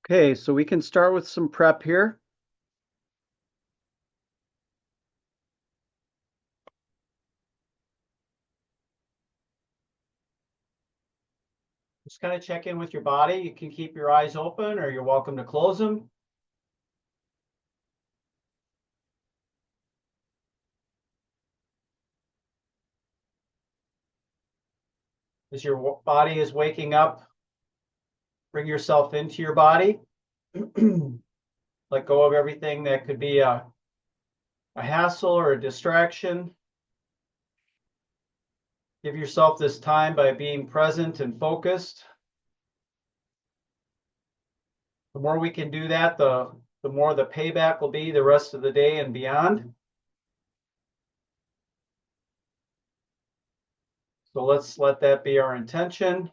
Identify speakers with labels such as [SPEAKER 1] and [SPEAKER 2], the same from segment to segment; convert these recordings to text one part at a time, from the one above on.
[SPEAKER 1] Okay, so we can start with some prep here. Just kind of check in with your body. You can keep your eyes open or you're welcome to close them. As your body is waking up, bring yourself into your body. Let go of everything that could be a hassle or a distraction. Give yourself this time by being present and focused. The more we can do that, the more the payback will be the rest of the day and beyond. So let's let that be our intention.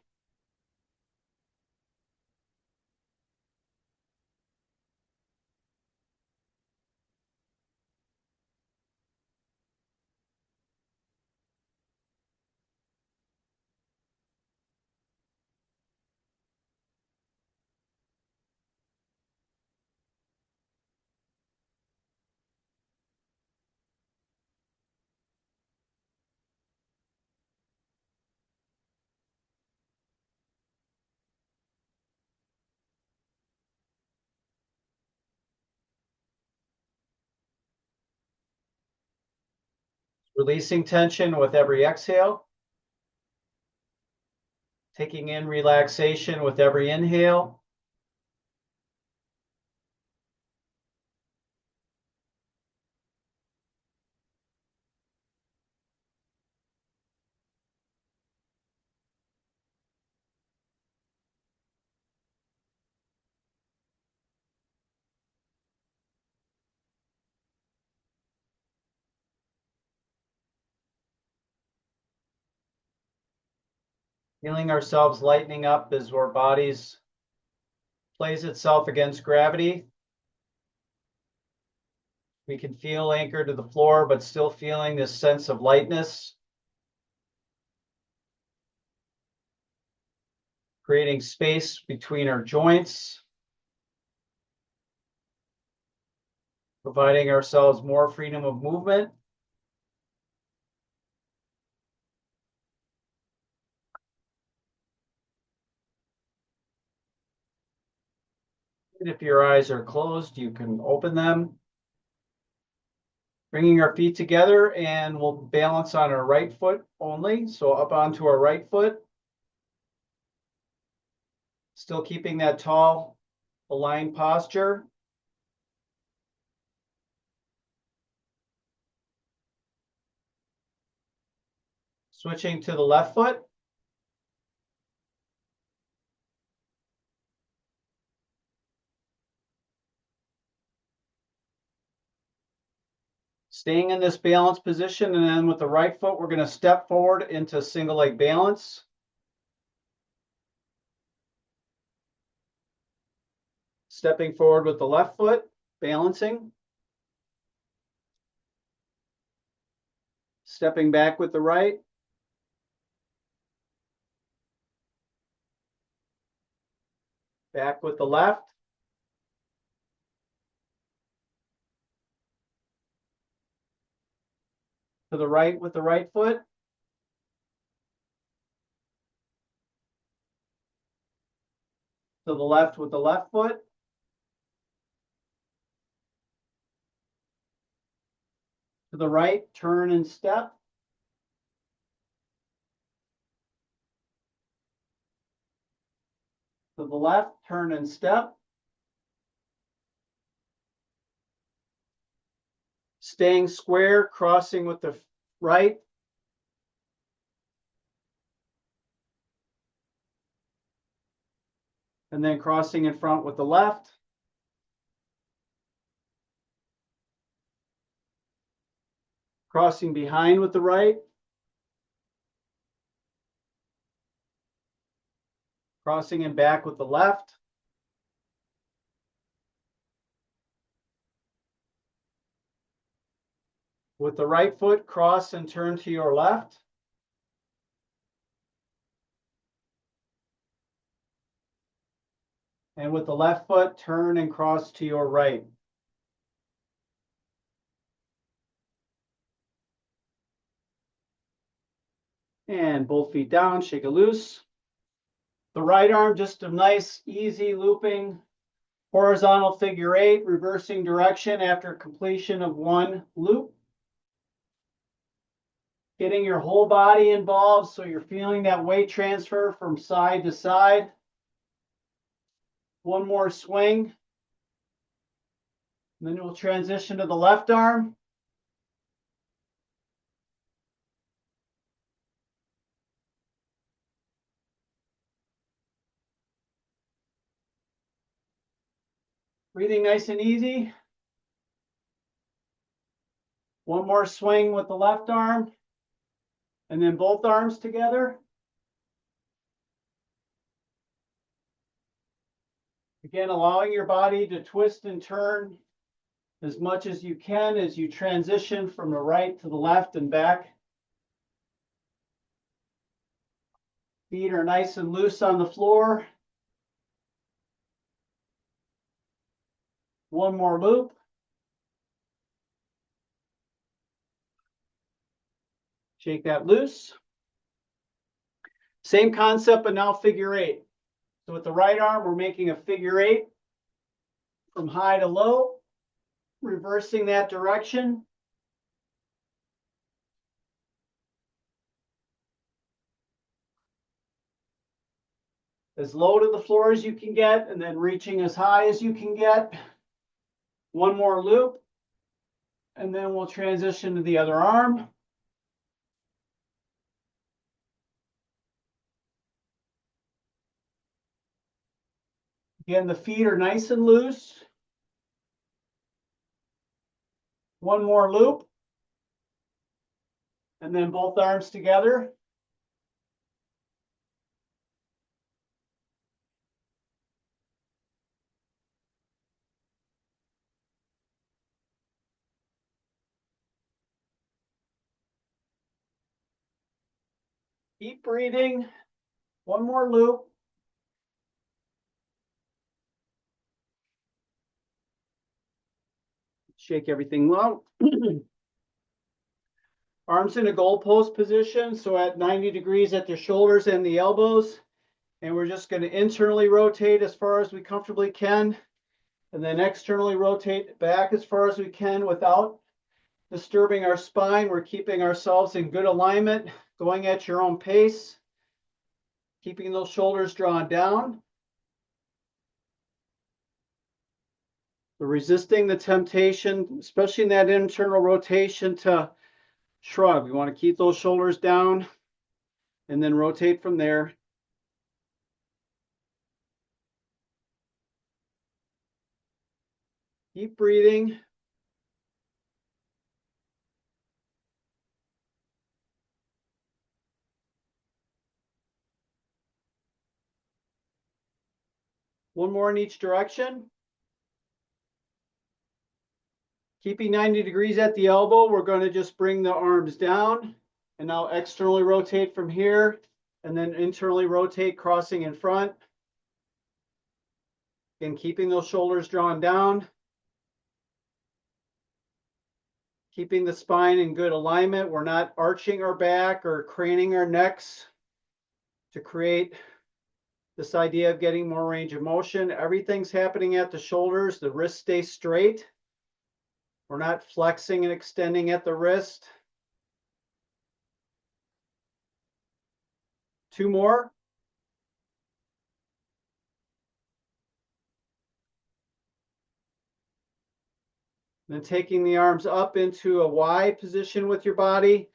[SPEAKER 1] Releasing tension with every exhale. Taking in relaxation with every inhale. Feeling ourselves lightening up as our bodies plays itself against gravity. We can feel anchored to the floor, but still feeling this sense of lightness. Creating space between our joints. Providing ourselves more freedom of movement. And if your eyes are closed, you can open them. Bringing our feet together, and we'll balance on our right foot only. So up onto our right foot. Still keeping that tall, aligned posture. Switching to the left foot. Staying in this balanced position, and then with the right foot, we're going to step forward into single leg balance. Stepping forward with the left foot, balancing. Stepping back with the right. Back with the left. To the right with the right foot. To the left with the left foot. To the right, turn and step. To the left, turn and step. Staying square, crossing with the right. And then crossing in front with the left. Crossing behind with the right. Crossing in back with the left. With the right foot, cross and turn to your left. And with the left foot, turn and cross to your right. And both feet down, shake it loose. The right arm, just a nice, easy looping horizontal figure eight, reversing direction after completion of one loop. Getting your whole body involved so you're feeling that weight transfer from side to side. One more swing. And then we'll transition to the left arm. Breathing nice and easy. One more swing with the left arm. And then both arms together. Again, allowing your body to twist and turn as much as you can as you transition from the right to the left and back. Feet are nice and loose on the floor. One more loop. Shake that loose. Same concept, but now figure eight. So with the right arm, we're making a figure eight from high to low, reversing that direction. As low to the floor as you can get, and then reaching as high as you can get. One more loop, and then we'll transition to the other arm. Again, the feet are nice and loose. One more loop, and then both arms together. Keep breathing. One more loop. Shake everything low. Arms in a goalpost position, so at 90 degrees at the shoulders and the elbows. And we're just going to internally rotate as far as we comfortably can, and then externally rotate back as far as we can without disturbing our spine. We're keeping ourselves in good alignment, going at your own pace, keeping those shoulders drawn down. So resisting the temptation, especially in that internal rotation, to shrug. We want to keep those shoulders down and then rotate from there. Keep breathing. One more in each direction. Keeping 90 degrees at the elbow, we're going to just bring the arms down and now externally rotate from here and then internally rotate, crossing in front. Again, keeping those shoulders drawn down. Keeping the spine in good alignment. We're not arching our back or craning our necks to create this idea of getting more range of motion. Everything's happening at the shoulders. The wrist stays straight. We're not flexing and extending at the wrist. Two more. Then taking the arms up into a Y position with your body,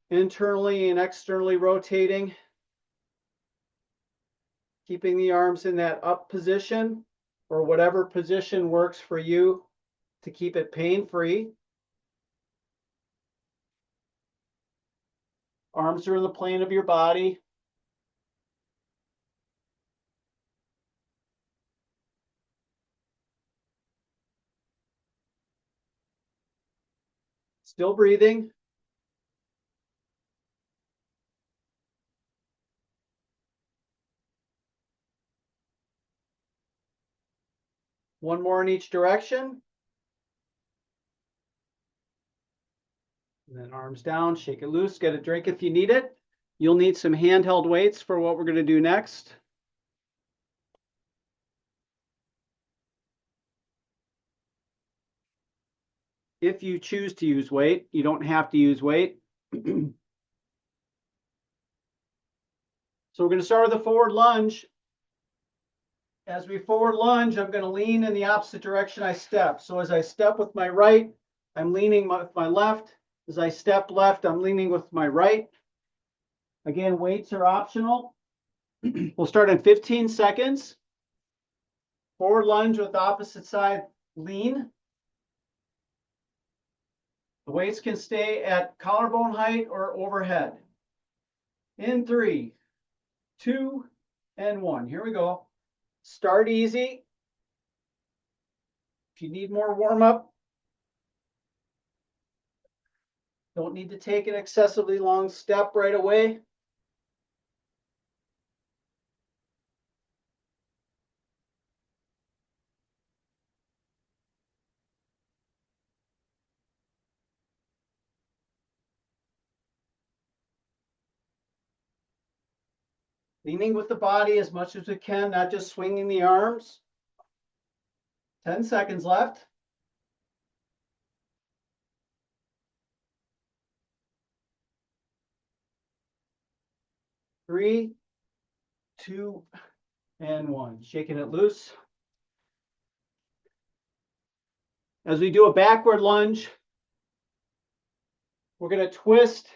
[SPEAKER 1] internally and externally rotating. Keeping the arms in that up position or whatever position works for you to keep it pain-free. Arms are in the plane of your body. Still breathing. One more in each direction. And then arms down, shake it loose, get a drink if you need it. You'll need some handheld weights for what we're going to do next. If you choose to use weight, you don't have to use weight. So we're going to start with a forward lunge. As we forward lunge, I'm going to lean in the opposite direction I step. So as I step with my right, I'm leaning with my left. As I step left, I'm leaning with my right. Again, weights are optional. We'll start in 15 seconds. Forward lunge with opposite side lean. The weights can stay at collarbone height or overhead. In 3, 2, and 1. Here we go. Start easy. If you need more warm up, don't need to take an excessively long step right away. Leaning with the body as much as we can, not just swinging the arms. 10 seconds left. 3, 2, and 1. Shaking it loose. As we do a backward lunge, we're going to twist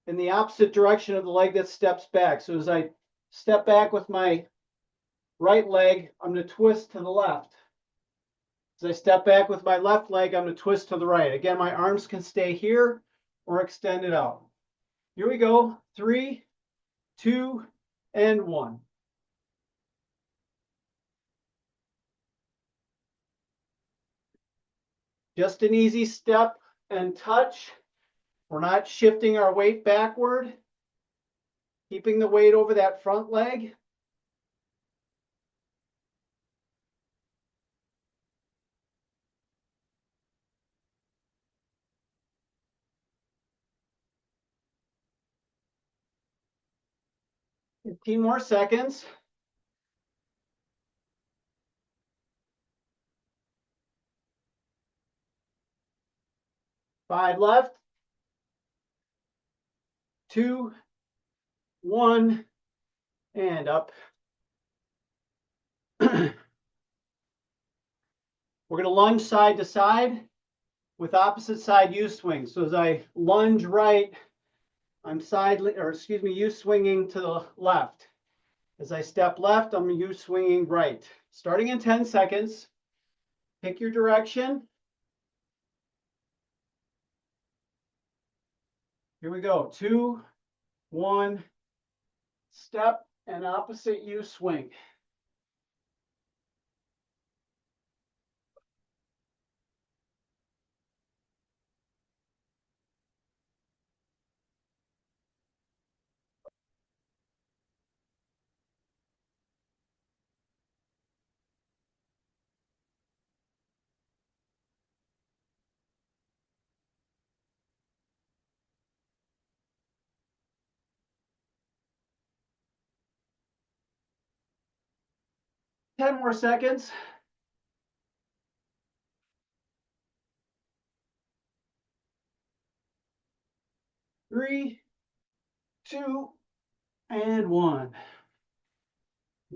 [SPEAKER 1] in the opposite direction of the leg that steps back. So as I step back with my right leg, I'm going to twist to the left. As I step back with my left leg, I'm going to twist to the right. Again, my arms can stay here or extend it out. Here we go. 3, 2, and 1. Just an easy step and touch. We're not shifting our weight backward. Keeping the weight over that front leg. Fifteen more seconds. 5 left. 2, 1, and up. We're going to lunge side to side with opposite side U swing. So as I lunge right, I'm U swinging to the left. As I step left, I'm U swinging right. Starting in 10 seconds. Pick your direction. Here we go. 2, 1, step and opposite U swing. Ten more seconds. 3, 2, and 1.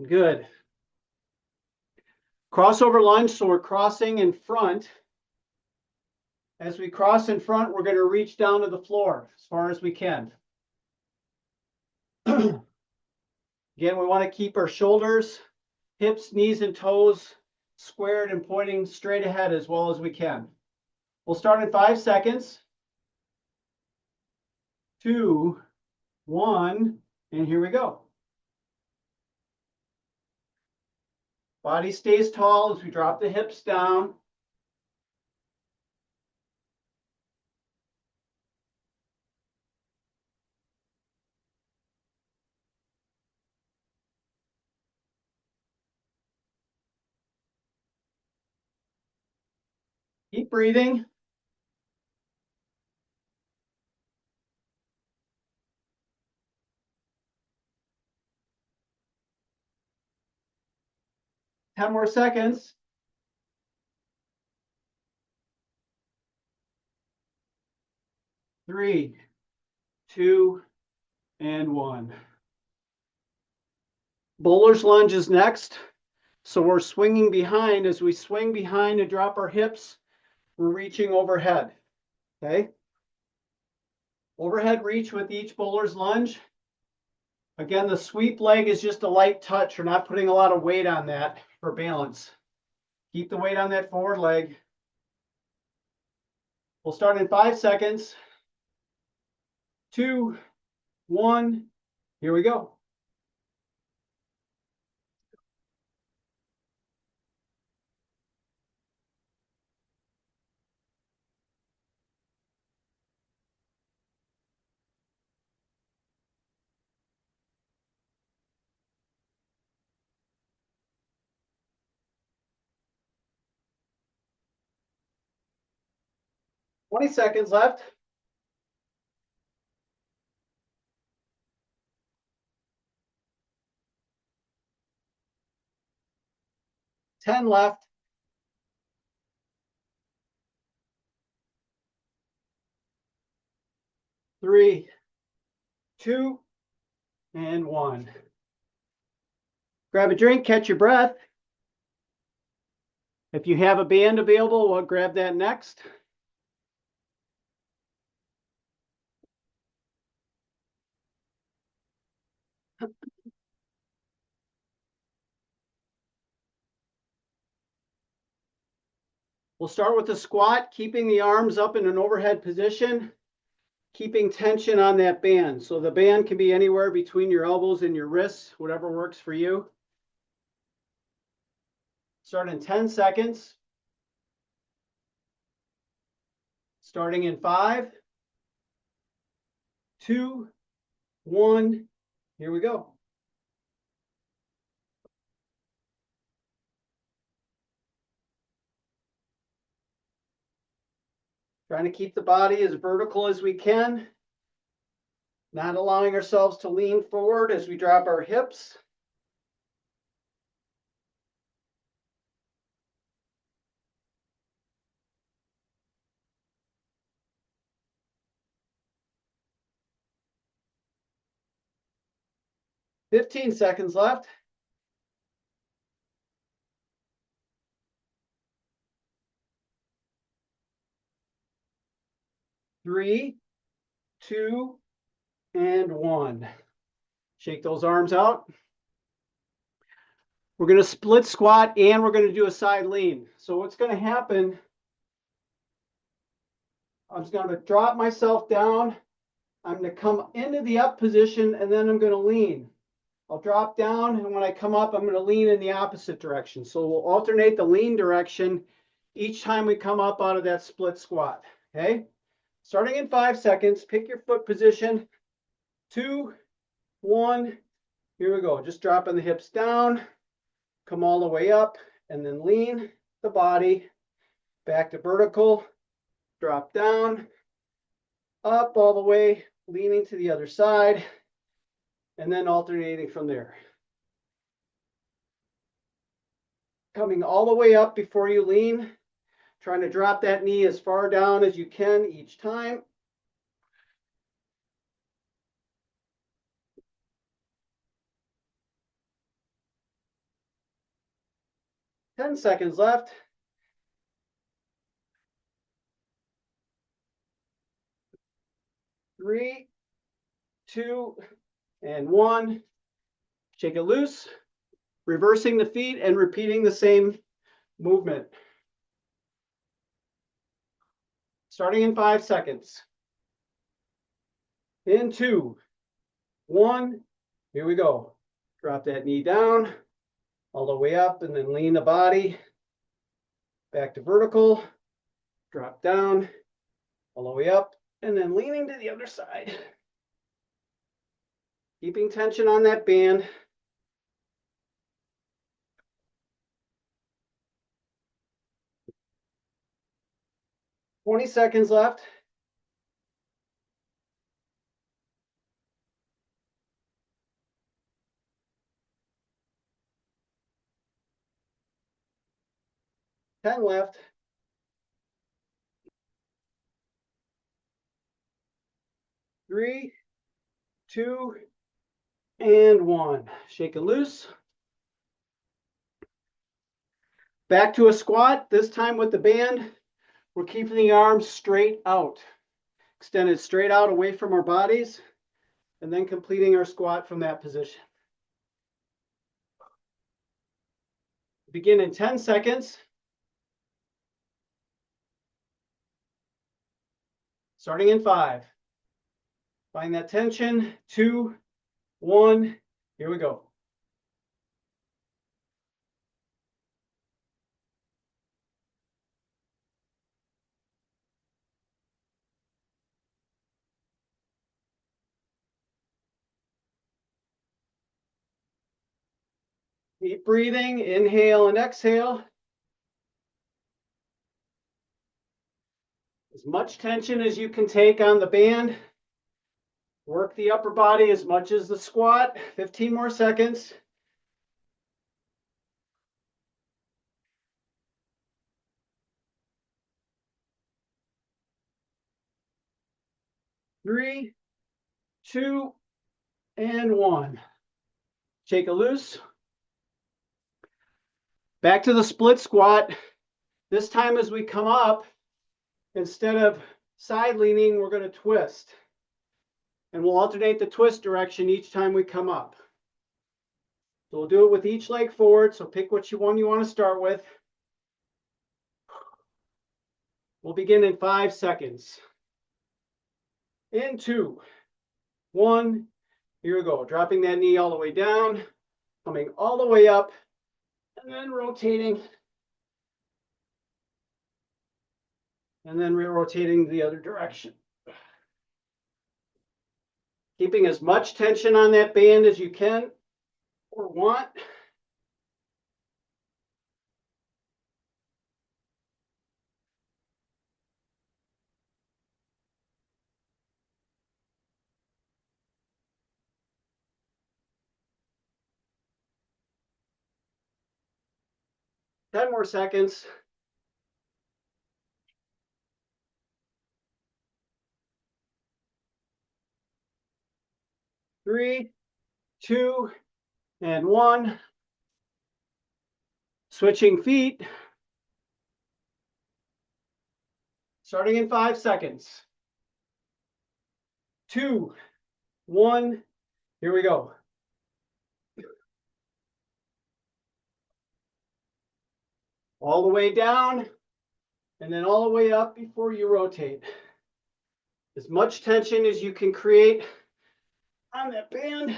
[SPEAKER 1] Good. Crossover lunge, so we're crossing in front. As we cross in front, we're going to reach down to the floor as far as we can. Again, we want to keep our shoulders, hips, knees, and toes squared and pointing straight ahead as well as we can. We'll start in 5 seconds. 2, 1, and here we go. Body stays tall as we drop the hips down. Keep breathing. Ten more seconds. 3, 2, and 1. Bowler's lunge is next. So we're swinging behind. As we swing behind and drop our hips, we're reaching overhead. Okay? Overhead reach with each bowler's lunge. Again, the sweep leg is just a light touch. We're not putting a lot of weight on that for balance. Keep the weight on that forward leg. We'll start in 5 seconds. 2, 1. Here we go. Twenty seconds left. 10 left. 3, 2, and 1. Grab a drink, catch your breath. If you have a band available, we'll grab that next. We'll start with the squat, keeping the arms up in an overhead position, keeping tension on that band. So the band can be anywhere between your elbows and your wrists, whatever works for you. Start in 10 seconds. Starting in 5, 2, 1. Here we go. Trying to keep the body as vertical as we can, not allowing ourselves to lean forward as we drop our hips. Fifteen seconds left. 3, 2, and 1. Shake those arms out. We're going to split squat and we're going to do a side lean. So what's going to happen, I'm just going to drop myself down. I'm going to come into the up position and then I'm going to lean. I'll drop down, and when I come up, I'm going to lean in the opposite direction. So we'll alternate the lean direction each time we come up out of that split squat. Okay? Starting in 5 seconds, pick your foot position. 2, 1. Here we go. Just dropping the hips down, come all the way up, and then lean the body back to vertical, drop down, up all the way, leaning to the other side, and then alternating from there. Coming all the way up before you lean, trying to drop that knee as far down as you can each time. Ten seconds left. 3, 2, and 1. Shake it loose, reversing the feet and repeating the same movement. Starting in 5 seconds. In 2, 1. Here we go. Drop that knee down, all the way up, and then lean the body back to vertical. Drop down, all the way up, and then leaning to the other side. Keeping tension on that band. 20 seconds left. Ten left. 3, 2, and 1. Shake it loose. Back to a squat, this time with the band. We're keeping the arms straight out, extended straight out away from our bodies, and then completing our squat from that position. Begin in 10 seconds. Starting in 5. Find that tension. 2, 1. Here we go. Deep breathing, inhale and exhale. As much tension as you can take on the band. Work the upper body as much as the squat. 15 more seconds. 3, 2, and 1. Shake it loose. Back to the split squat. This time as we come up, instead of side leaning, we're going to twist. And we'll alternate the twist direction each time we come up. So we'll do it with each leg forward. So pick which one you want to start with. We'll begin in 5 seconds. In 2, 1. Here we go. Dropping that knee all the way down, coming all the way up, and then rotating. And then rotating the other direction. Keeping as much tension on that band as you can or want. Ten more seconds. 3, 2, and 1. Switching feet. Starting in 5 seconds. 2, 1. Here we go. All the way down, and then all the way up before you rotate. As much tension as you can create on that band.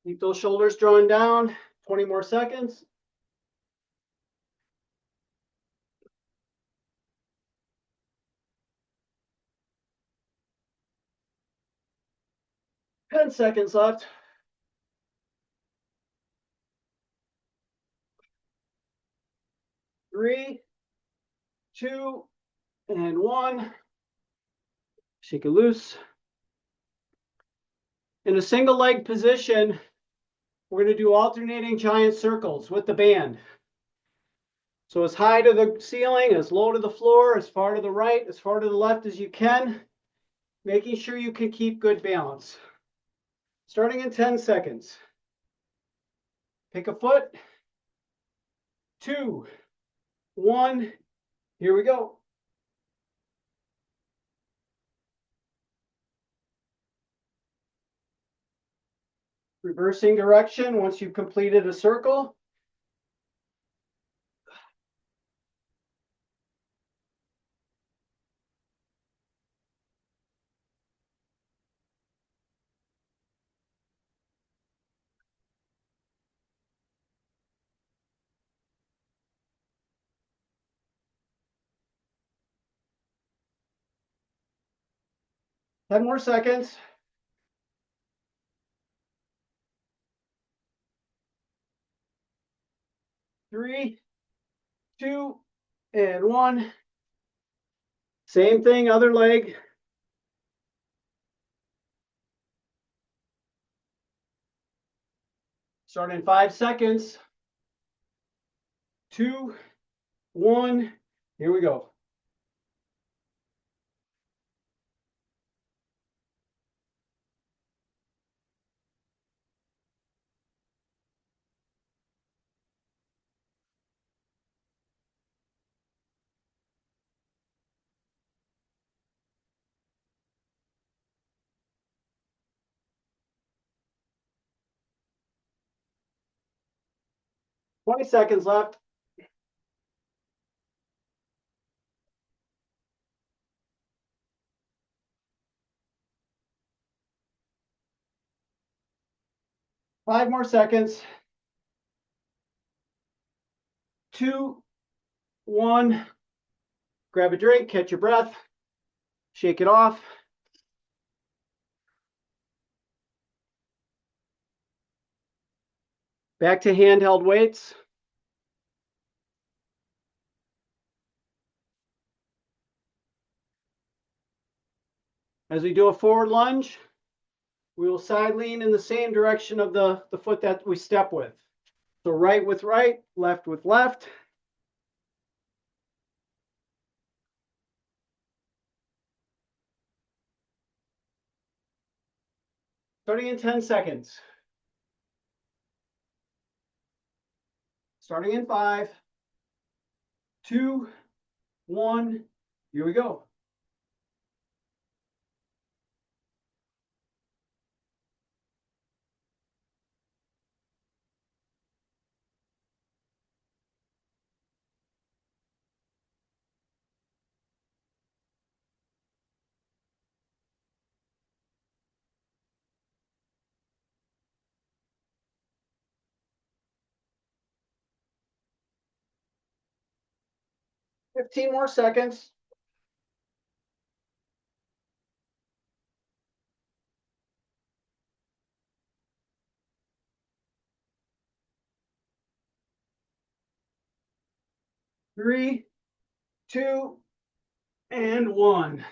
[SPEAKER 1] Keep those shoulders drawn down. 20 more seconds. Ten seconds left. 3, 2, and 1. Shake it loose. In a single leg position, we're going to do alternating giant circles with the band. So as high to the ceiling, as low to the floor, as far to the right, as far to the left as you can, making sure you can keep good balance. Starting in 10 seconds. Pick a foot. 2, 1. Here we go. Reversing direction once you've completed a circle. Ten more seconds. 3, 2, and 1. Same thing, other leg. Start in 5 seconds. 2, 1. Here we go. Twenty seconds left. Five more seconds. 2, 1. Grab a drink, catch your breath, shake it off. Back to handheld weights. As we do a forward lunge, we will side lean in the same direction of the foot that we step with. So right with right, left with left. Starting in 10 seconds. Starting in 5, 2, 1. Here we go. Fifteen more seconds. Three, 2, and 1.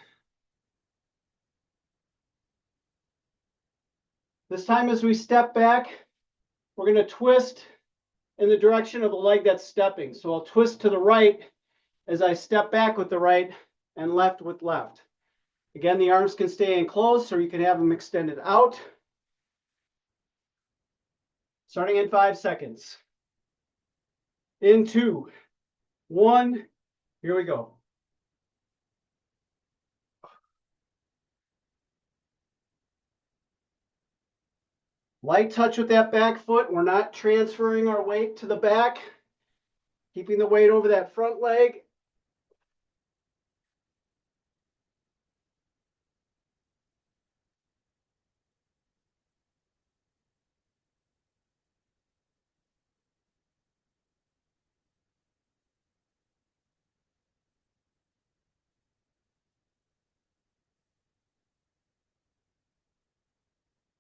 [SPEAKER 1] This time as we step back, we're going to twist in the direction of the leg that's stepping. So I'll twist to the right as I step back with the right and left with left. Again, the arms can stay in close or you can have them extended out. Starting in 5 seconds. In 2, 1. Here we go. Light touch with that back foot. We're not transferring our weight to the back. Keeping the weight over that front leg.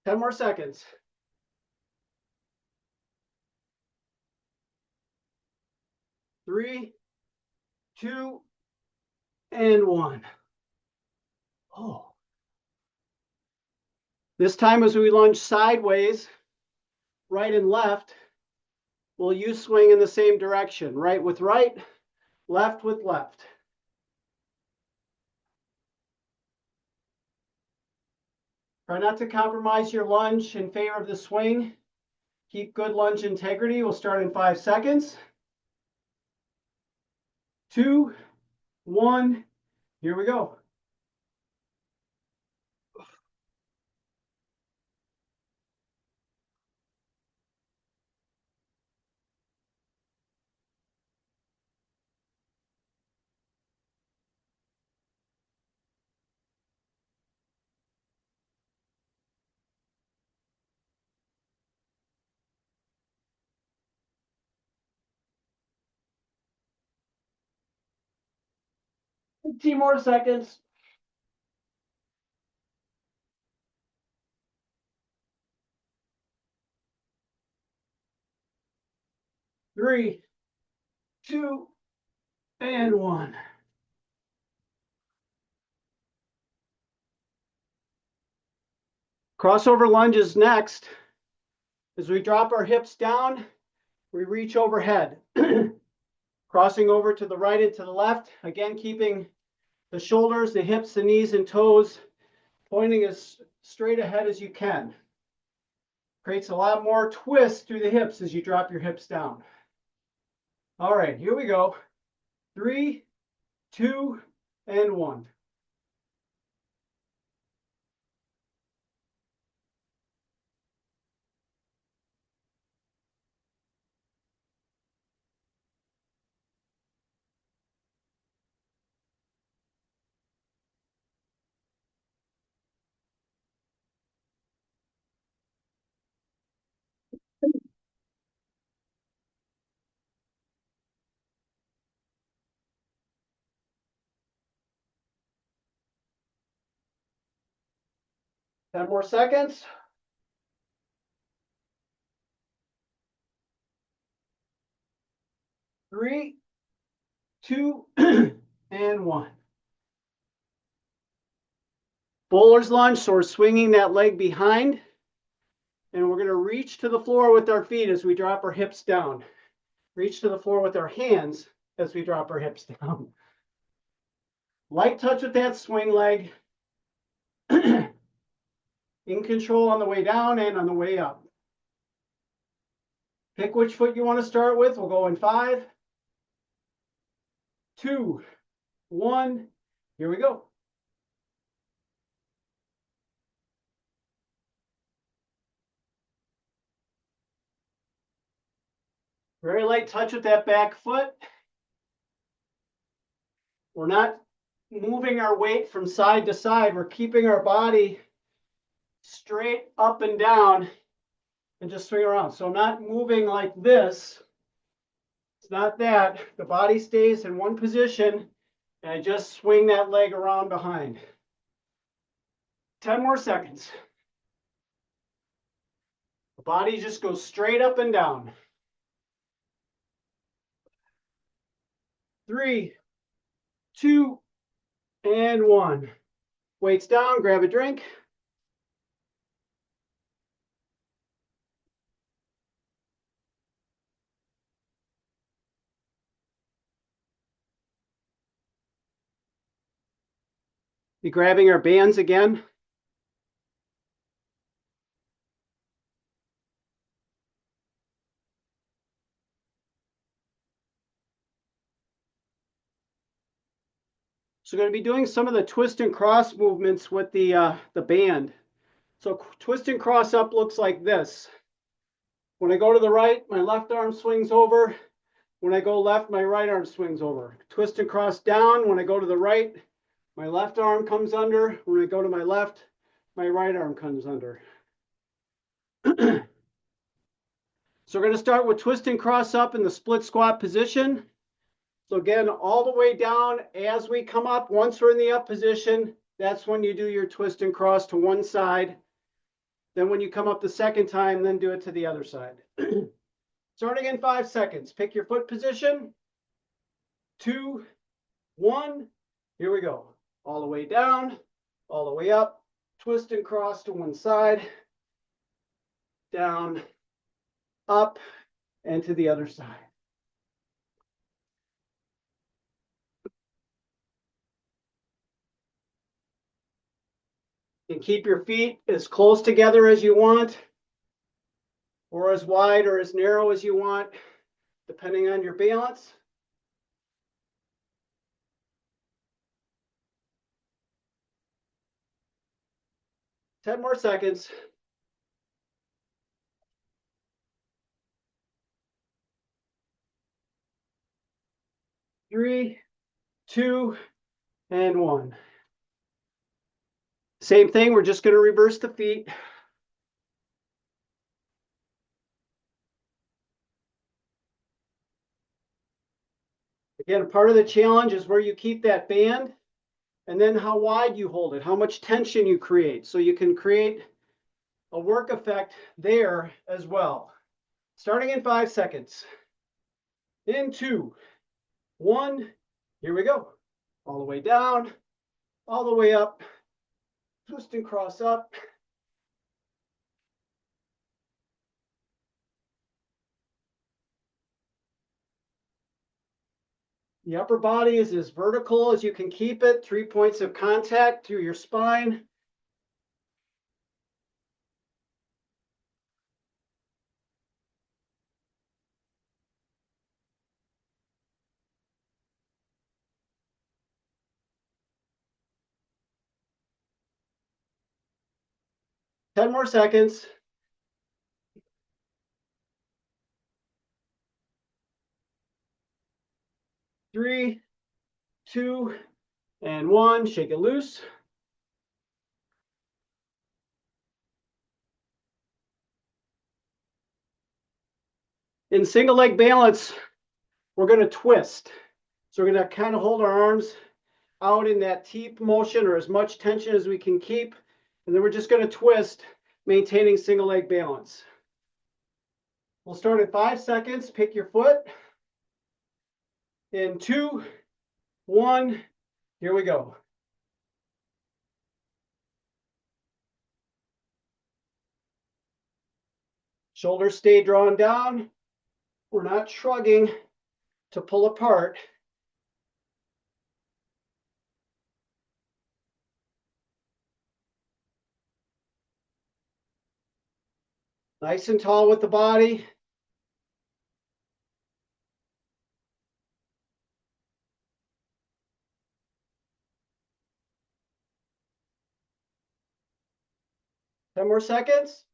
[SPEAKER 1] Ten more seconds. 3, 2, and 1. Oh. This time as we lunge sideways, right and left, we'll use swing in the same direction. Right with right, left with left. Try not to compromise your lunge in favor of the swing. Keep good lunge integrity. We'll start in 5 seconds. 2, 1. Here we go. Two more seconds. 3, 2, and 1. Crossover lunge is next. As we drop our hips down, we reach overhead. Crossing over to the right and to the left, again keeping the shoulders, the hips, the knees, and toes pointing as straight ahead as you can. Creates a lot more twist through the hips as you drop your hips down. All right, here we go. 3, 2, and 1. Ten more seconds. 3, 2, and 1. Bowler's lunge, so we're swinging that leg behind, and we're going to reach to the floor with our feet as we drop our hips down. Reach to the floor with our hands as we drop our hips down. Light touch with that swing leg. In control on the way down and on the way up. Pick which foot you want to start with. We'll go in 5, 2, 1. Here we go. Very light touch with that back foot. We're not moving our weight from side to side. We're keeping our body straight up and down and just swing around. So I'm not moving like this. It's not that. The body stays in one position and I just swing that leg around behind. 10 more seconds. The body just goes straight up and down. 3, 2, and 1. Weights down, grab a drink. Be grabbing our bands again. So we're going to be doing some of the twist and cross movements with the band. So twist and cross up looks like this. When I go to the right, my left arm swings over. When I go left, my right arm swings over. Twist and cross down. When I go to the right, my left arm comes under. When I go to my left, my right arm comes under. So we're going to start with twist and cross up in the split squat position. So again, all the way down as we come up, once we're in the up position, that's when you do your twist and cross to one side. Then when you come up the second time, then do it to the other side. Starting in 5 seconds. Pick your foot position. 2, 1. Here we go. All the way down, all the way up, twist and cross to one side, down, up, and to the other side. You can keep your feet as close together as you want, or as wide or as narrow as you want, depending on your balance. Ten more seconds. 3, 2, and 1. Same thing, we're just going to reverse the feet. Again, part of the challenge is where you keep that band and then how wide you hold it, how much tension you create. So you can create a work effect there as well. Starting in 5 seconds. In 2, 1. Here we go. All the way down, all the way up, twist and cross up. The upper body is as vertical as you can keep it. 3 points of contact through your spine. Ten more seconds. 3, 2, and 1. Shake it loose. In single leg balance, we're going to twist. So we're going to kind of hold our arms out in that T motion or as much tension as we can keep. And then we're just going to twist, maintaining single leg balance. We'll start at 5 seconds. Pick your foot. In 2, 1, here we go. Shoulders stay drawn down. We're not shrugging to pull apart. Nice and tall with the body. Ten more seconds.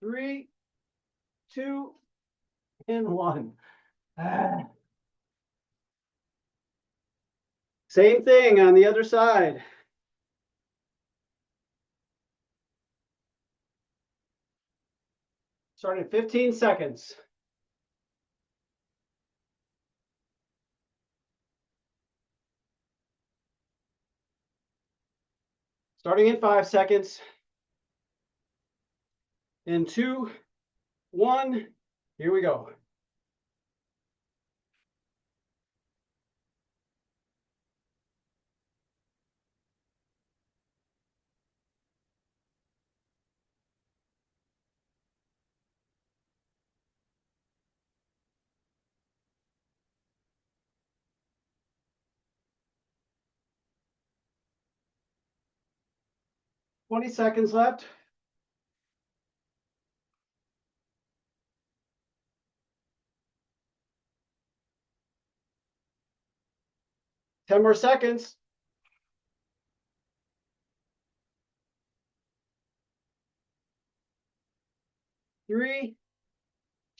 [SPEAKER 1] 3, 2, and 1. Same thing on the other side. Starting 15 seconds. Starting in 5 seconds. In 2, 1, here we go. Twenty seconds left. Ten more seconds. 3,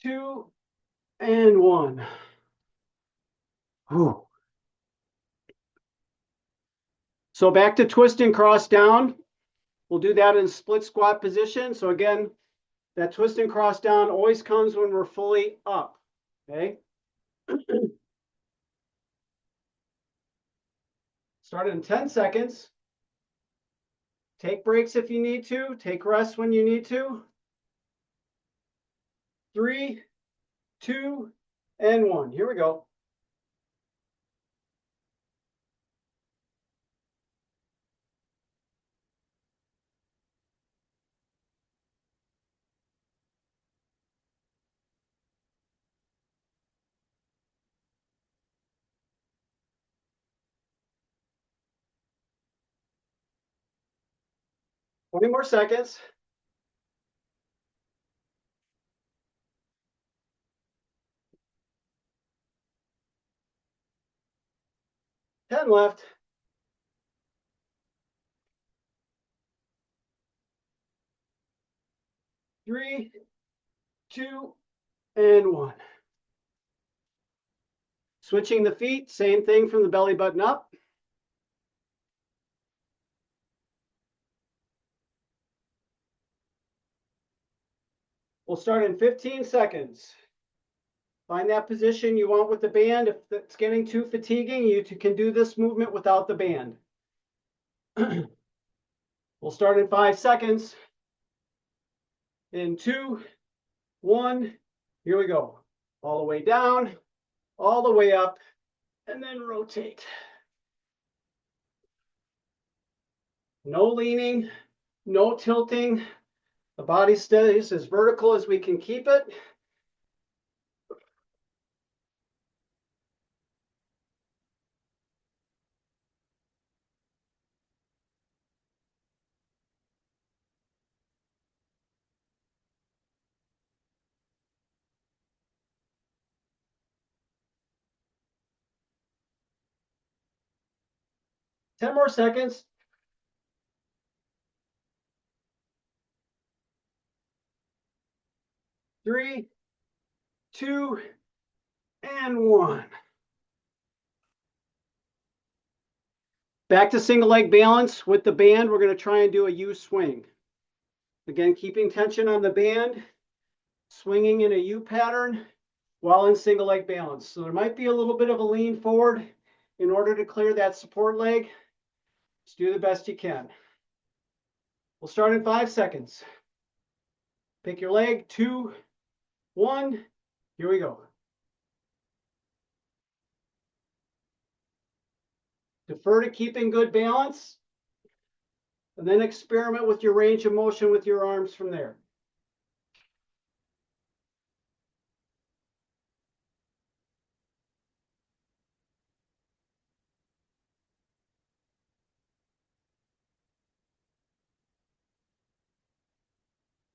[SPEAKER 1] 2, and 1. Whew. So back to twist and cross down. We'll do that in split squat position. So again, that twist and cross down always comes when we're fully up. Okay. Start in 10 seconds. Take breaks if you need to. Take rests when you need to. 3, 2, and 1. Here we go. Twenty more seconds. 10 left. 3, 2, and 1. Switching the feet, same thing from the belly button up. We'll start in 15 seconds. Find that position you want with the band. If it's getting too fatiguing, you can do this movement without the band. We'll start in 5 seconds. In 2, 1. Here we go. All the way down, all the way up, and then rotate. No leaning, no tilting. The body stays as vertical as we can keep it. Ten more seconds. 3, 2, and 1. Back to single leg balance. With the band, we're going to try and do a U swing. Again, keeping tension on the band, swinging in a U pattern while in single leg balance. So there might be a little bit of a lean forward in order to clear that support leg. Just do the best you can. We'll start in 5 seconds. Pick your leg, 2, 1. Here we go. Defer to keeping good balance, and then experiment with your range of motion with your arms from there.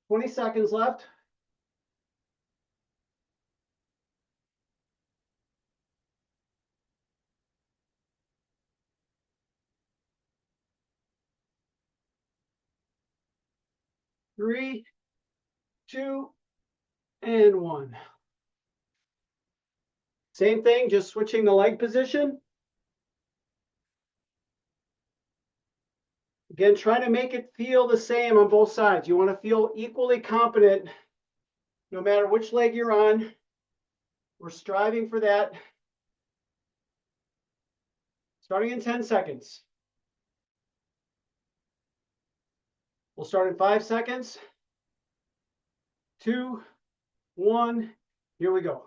[SPEAKER 1] Twenty seconds left. Three, 2, and 1. Same thing, just switching the leg position. Again, try to make it feel the same on both sides. You want to feel equally competent no matter which leg you're on. We're striving for that. Starting in 10 seconds. We'll start in 5 seconds. 2, 1. Here we go.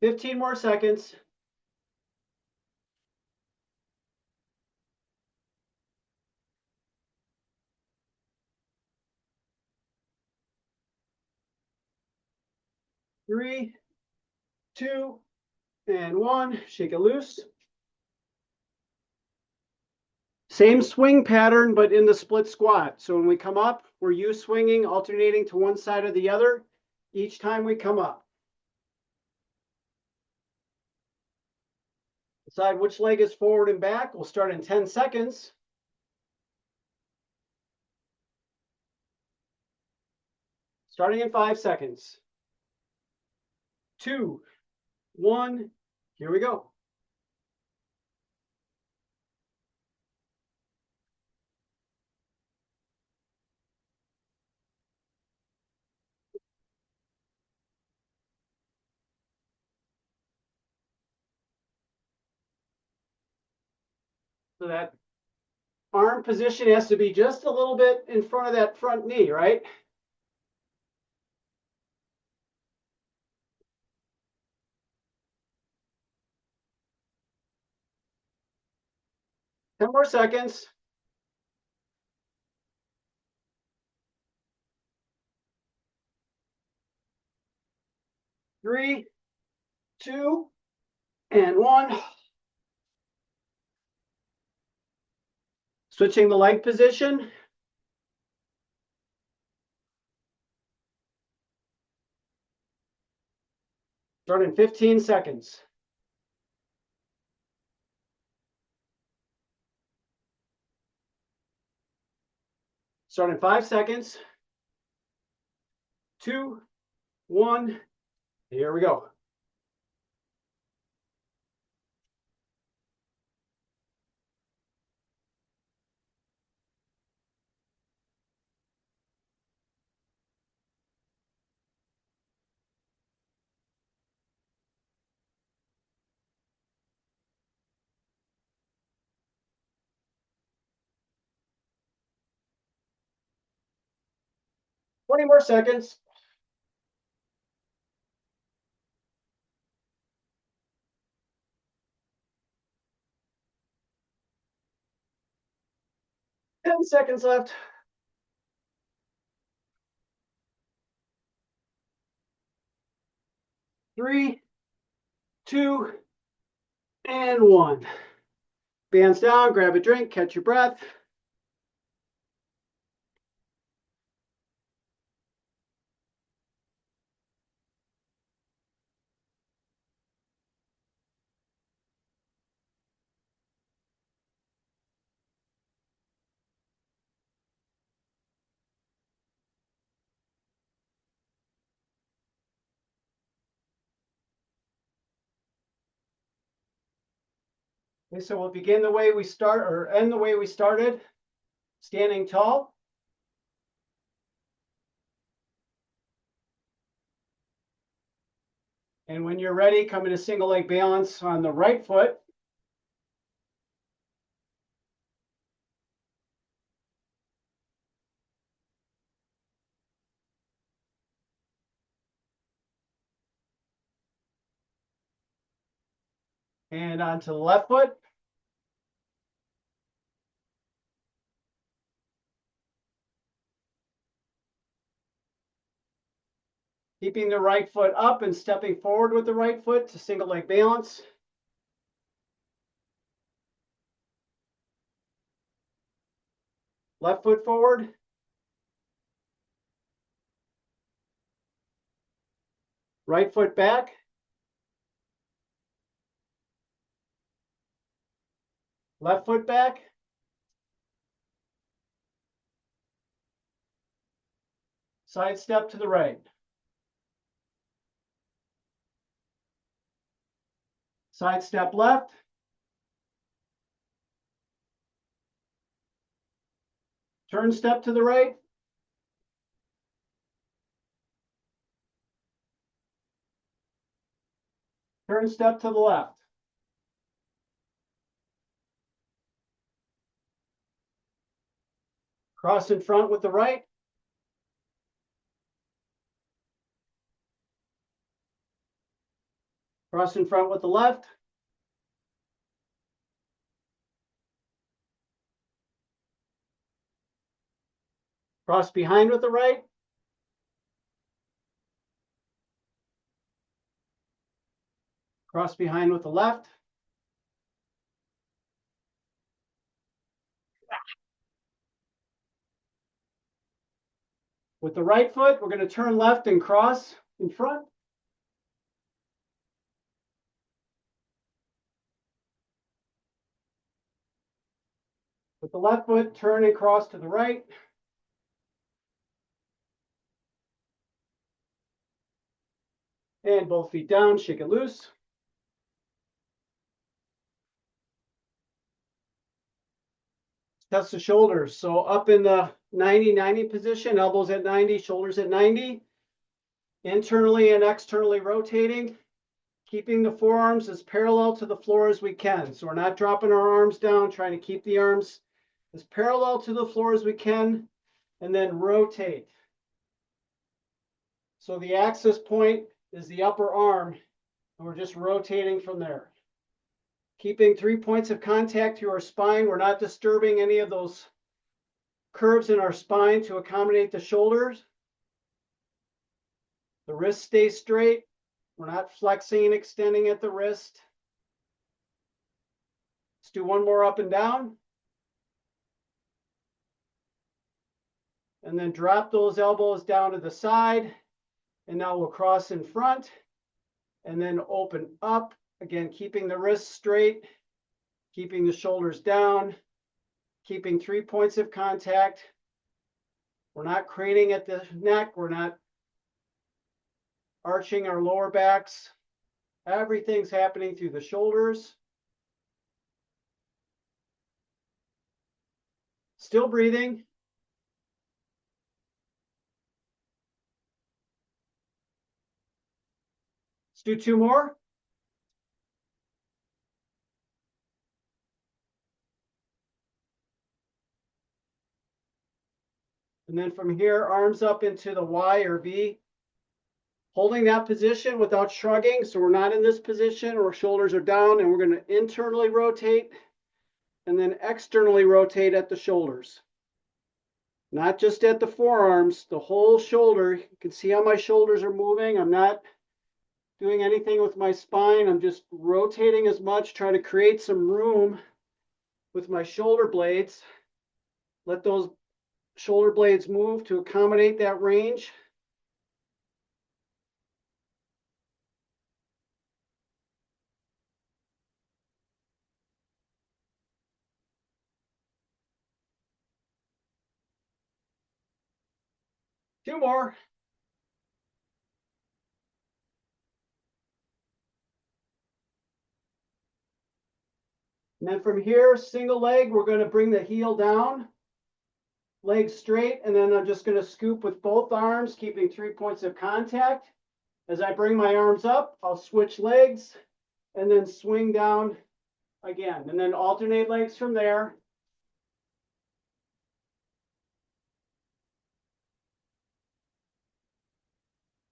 [SPEAKER 1] Fifteen more seconds. Three, 2, and 1. Shake it loose. Same swing pattern, but in the split squat. So when we come up, we're U swinging, alternating to one side or the other each time we come up. Decide which leg is forward and back. We'll start in 10 seconds. Starting in 5 seconds. 2, 1. Here we go. So that arm position has to be just a little bit in front of that front knee, right? Ten more seconds. 3, 2, and 1. Switching the leg position. Start in 15 seconds. Start in 5 seconds. 2, 1. Here we go. Twenty more seconds. Ten seconds left. 3, 2, and 1. Bands down, grab a drink, catch your breath. Okay, so we'll begin the way we start, or end the way we started, standing tall. And when you're ready, come into single leg balance on the right foot. And onto the left foot. Keeping the right foot up and stepping forward with the right foot to single leg balance. Left foot forward. Right foot back. Left foot back. Side step to the right. Side step left. Turn step to the right. Turn step to the left. Cross in front with the right. Cross in front with the left. Cross behind with the right. Cross behind with the left. With the right foot, we're going to turn left and cross in front. With the left foot, turn and cross to the right. And both feet down, shake it loose. Test the shoulders. So up in the 90-90 position, elbows at 90, shoulders at 90. Internally and externally rotating, keeping the forearms as parallel to the floor as we can. So we're not dropping our arms down, trying to keep the arms as parallel to the floor as we can, and then rotate. So the axis point is the upper arm, and we're just rotating from there. Keeping 3 points of contact to our spine. We're not disturbing any of those curves in our spine to accommodate the shoulders. The wrist stays straight. We're not flexing and extending at the wrist. Let's do one more up and down. And then drop those elbows down to the side. And now we'll cross in front and then open up. Again, keeping the wrists straight, keeping the shoulders down, keeping 3 points of contact. We're not craning at the neck. arching our lower backs. Everything's happening through the shoulders. Still breathing. Let's do 2 more. And then from here, arms up into the Y or V. Holding that position without shrugging. So we're not in this position, our shoulders are down, and we're going to internally rotate and then externally rotate at the shoulders. Not just at the forearms, the whole shoulder. You can see how my shoulders are moving. I'm not doing anything with my spine. I'm just rotating as much, trying to create some room with my shoulder blades. Let those shoulder blades move to accommodate that range. Two more. And then from here, single leg, we're going to bring the heel down, leg straight, and then I'm just going to scoop with both arms, keeping 3 points of contact. As I bring my arms up, I'll switch legs and then swing down again, and then alternate legs from there.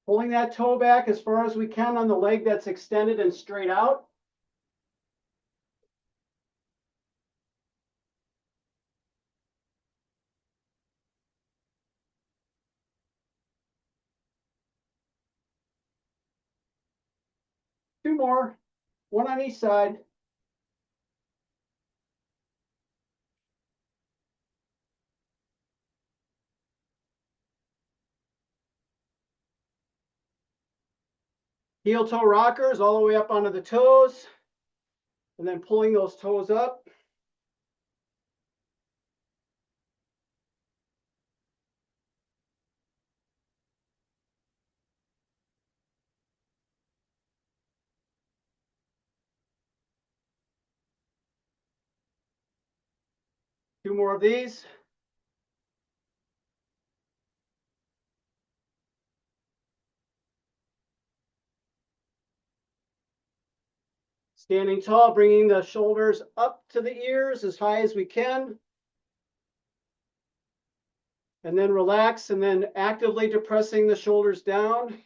[SPEAKER 1] Pulling that toe back as far as we can on the leg that's extended and straight out. Two more, one on each side. Heel toe rockers all the way up onto the toes, and then pulling those toes up. Two more of these. Standing tall, bringing the shoulders up to the ears as high as we can. And then relax, and then actively depressing the shoulders down.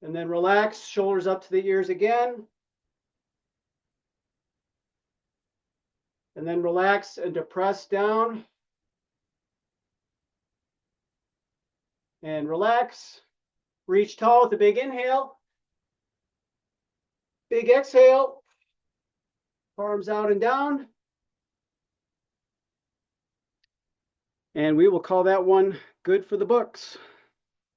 [SPEAKER 1] And then relax, shoulders up to the ears again. And then relax and depress down. And relax. Reach tall with a big inhale. Big exhale. Arms out and down. And we will call that one good for the books.